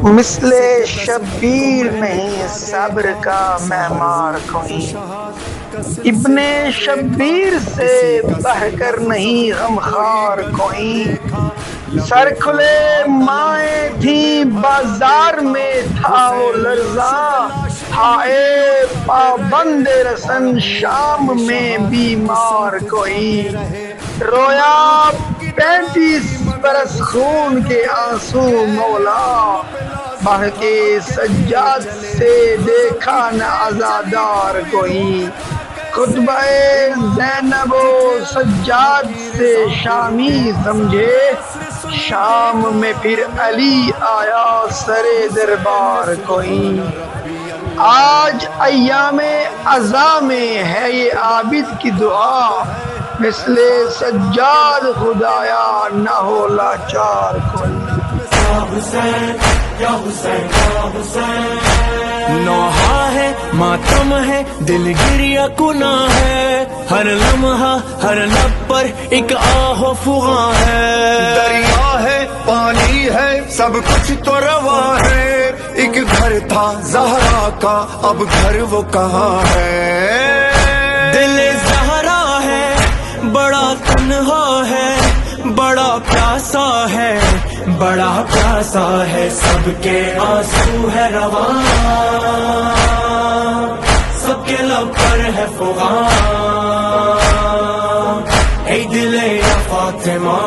مثل شبیر نہیں صبر کا معمار کوئی، ابن شبیر سے بڑھ کر نہیں غمخوار کوئی۔ سر کھلے مائیں تھیں بازار میں تھا وہ لرزاں، ہائے پابند رسن شام میں بیمار کوئی۔ رویا 35 برس خون کے آنسو مولا، بڑھ کے سجاد سے دیکھا نہ عزادار کوئی۔ خطبہ زینب و سجاد سے شامی سمجھے، شام میں پھر علی آیا سرے دربار کوئی۔ آج ایام عزا میں ہے یہ عابد کی دعا، مثل سجاد خدایا نہ ہو لاچار کوئی۔ نوحہ ہے ماتم ہے دل گریہ کنا ہے، ہر لمحہ ہر لب پر ایک آہ و فغاں ہے۔ دریا ہے پانی ہے سب کچھ تو روا ہے، ایک گھر تھا زہرا کا اب گھر وہ کہاں ہے۔ دل زہرا ہے بڑا تنہا ہے، بڑا پیاسا ہے، بڑا پیاسا ہے، سب کے آنسو ہے رواں، سب کے لب پر ہے فغاں۔ اے دل یا فاطمہ